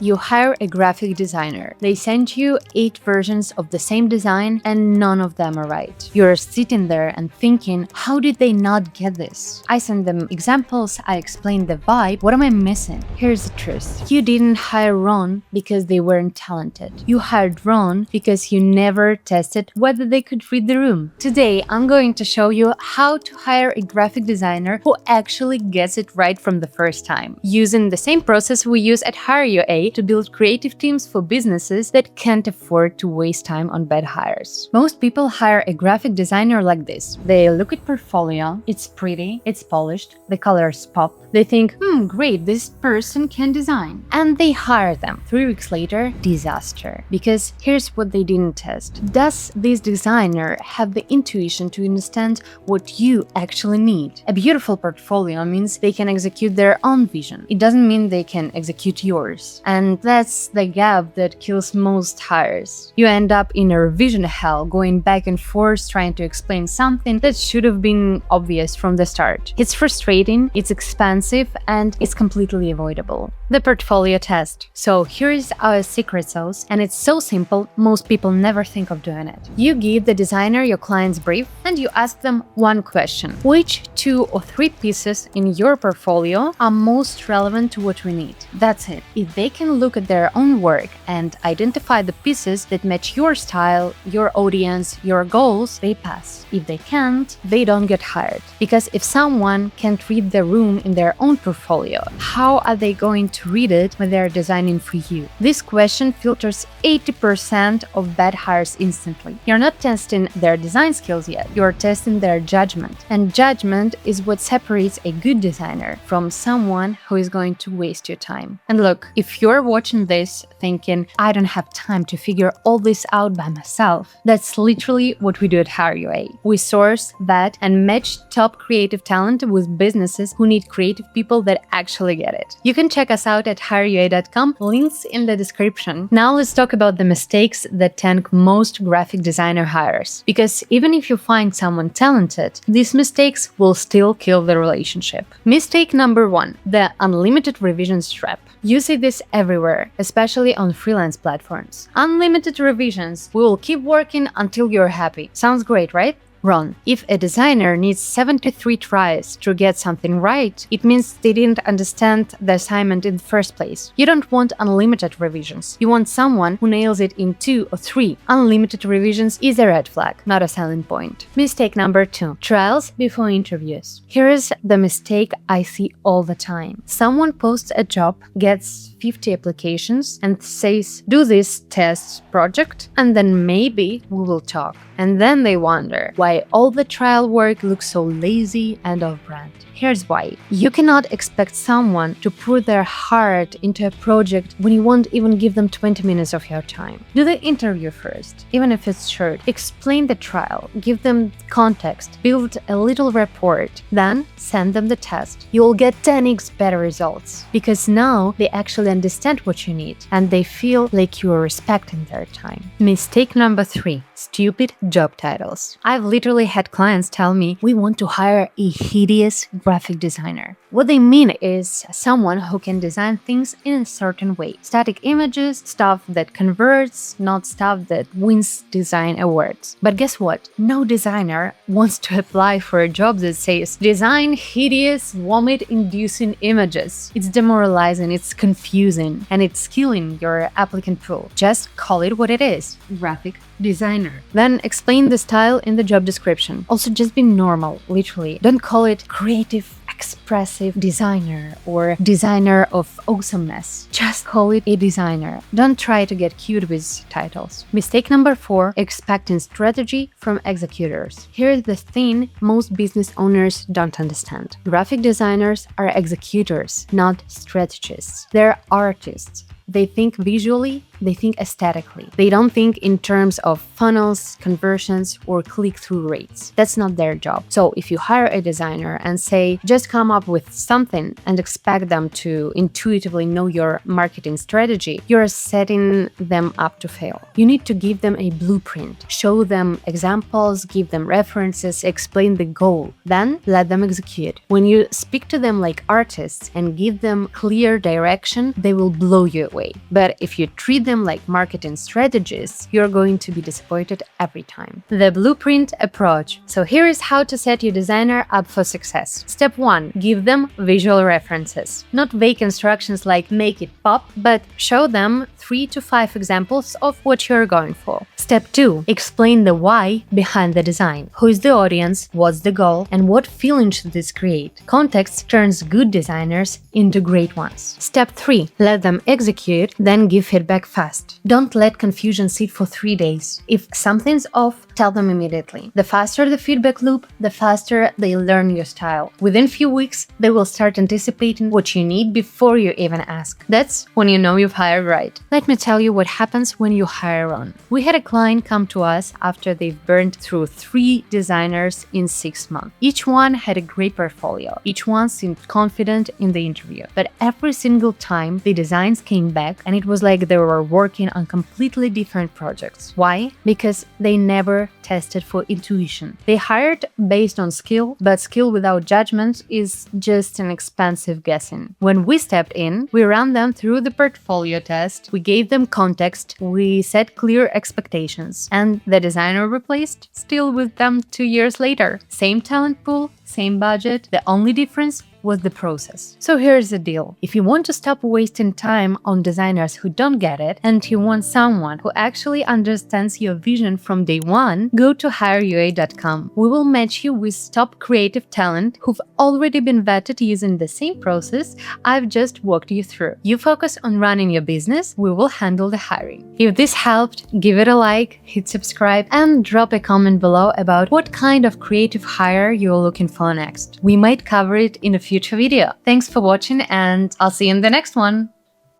You hire a graphic designer. They send you 8 versions of the same design and none of them are right. You're sitting there and thinking, how did they not get this? I send them examples, I explain the vibe, what am I missing? Here's the truth. You didn't hire Ron because they weren't talented. You hired Ron because you never tested whether they could read the room. Today, I'm going to show you how to hire a graphic designer who actually gets it right from the first time, using the same process we use at HireUA to build creative teams for businesses that can't afford to waste time on bad hires. Most people hire a graphic designer like this. They look at portfolio, it's pretty, it's polished, the colors pop. They think, great, this person can design. And they hire them. 3 weeks later, disaster. Because here's what they didn't test. Does this designer have the intuition to understand what you actually need? A beautiful portfolio means they can execute their own vision. It doesn't mean they can execute yours. And that's the gap that kills most hires. You end up in a revision hell, going back and forth trying to explain something that should have been obvious from the start. It's frustrating, it's expensive, and it's completely avoidable. The portfolio test. So here is our secret sauce, and it's so simple, most people never think of doing it. You give the designer your client's brief and you ask them one question. Which 2 or 3 pieces in your portfolio are most relevant to what we need? That's it. If they can look at their own work and identify the pieces that match your style, your audience, your goals, they pass. If they can't, they don't get hired. Because if someone can't read the room in their own portfolio, how are they going to read it when they're designing for you? This question filters 80% of bad hires instantly. You're not testing their design skills yet, you're testing their judgment. And judgment is what separates a good designer from someone who is going to waste your time. And look, if you're watching this thinking, I don't have time to figure all this out by myself, that's literally what we do at HireUA. We source, vet, and match top creative talent with businesses who need creative people that actually get it. You can check us out at hireua.com, links in the description. Now let's talk about the mistakes that tank most graphic designer hires. Because even if you find someone talented, these mistakes will still kill the relationship. Mistake number 1, the unlimited revisions trap. You see this everywhere, especially on freelance platforms. Unlimited revisions. We will keep working until you're happy. Sounds great, right? Wrong. If a designer needs 73 tries to get something right, it means they didn't understand the assignment in the first place. You don't want unlimited revisions. You want someone who nails it in 2 or 3. Unlimited revisions is a red flag, not a selling point. Mistake number 2. Trials before interviews. Here is the mistake I see all the time. Someone posts a job, gets 50 applications, and says, do this test project, and then maybe we will talk. And then they wonder why all the trial work looks so lazy and off-brand. Here's why. You cannot expect someone to pour their heart into a project when you won't even give them 20 minutes of your time. Do the interview first, even if it's short. Explain the trial, give them context, build a little rapport, then send them the test. You'll get 10x better results because now they actually understand what you need and they feel like you are respecting their time. Mistake number 3. Stupid job titles. I've literally had clients tell me, we want to hire a hideous graphic designer. What they mean is someone who can design things in a certain way. Static images, stuff that converts, not stuff that wins design awards. But guess what? No designer wants to apply for a job that says design hideous, vomit-inducing images. It's demoralizing, it's confusing, and it's killing your applicant pool. Just call it what it is. Graphic designer. Then explain the style in the job description. Also, just be normal, literally. Don't call it creative, expressive designer or designer of awesomeness. Just call it a designer. Don't try to get cute with titles. Mistake number 4, expecting strategy from executors. Here's the thing most business owners don't understand. Graphic designers are executors, not strategists. They're artists. They think visually, they think aesthetically. They don't think in terms of funnels, conversions, or click-through rates. That's not their job. So if you hire a designer and say, just come up with something and expect them to intuitively know your marketing strategy, you're setting them up to fail. You need to give them a blueprint, show them examples, give them references, explain the goal, then let them execute. When you speak to them like artists and give them clear direction, they will blow you away. But if you treat them like marketing strategists, you're going to be disappointed every time. The blueprint approach. So here is how to set your designer up for success. Step 1. Give them visual references. Not vague instructions like make it pop, but show them 3 to 5 examples of what you're going for. Step 2. Explain the why behind the design. Who is the audience, what's the goal, and what feeling should this create? Context turns good designers into great ones. Step 3. Let them execute, then give feedback fast. Don't let confusion sit for 3 days. If something's off, tell them immediately. The faster the feedback loop, the faster they learn your style. Within few weeks, they will start anticipating what you need before you even ask. That's when you know you've hired right. Let me tell you what happens when you hire on. We had a client come to us after they've burned through 3 designers in 6 months. Each one had a great portfolio. Each one seemed confident in the interview. But every single time, the designs came back and it was like they were working on completely different projects. Why? Because they never tested for intuition. They hired based on skill, but skill without judgment is just an expensive guessing. When we stepped in, we ran them through the portfolio test, we gave them context, we set clear expectations, and the designer replaced still with them 2 years later. Same talent pool, same budget, the only difference was the process. So here's the deal. If you want to stop wasting time on designers who don't get it, and you want someone who actually understands your vision from day one, go to hireua.com. We will match you with top creative talent who've already been vetted using the same process I've just walked you through. You focus on running your business, we will handle the hiring. If this helped, give it a like, hit subscribe, and drop a comment below about what kind of creative hire you're looking for next. We might cover it in a future video. Thanks for watching, and I'll see you in the next one.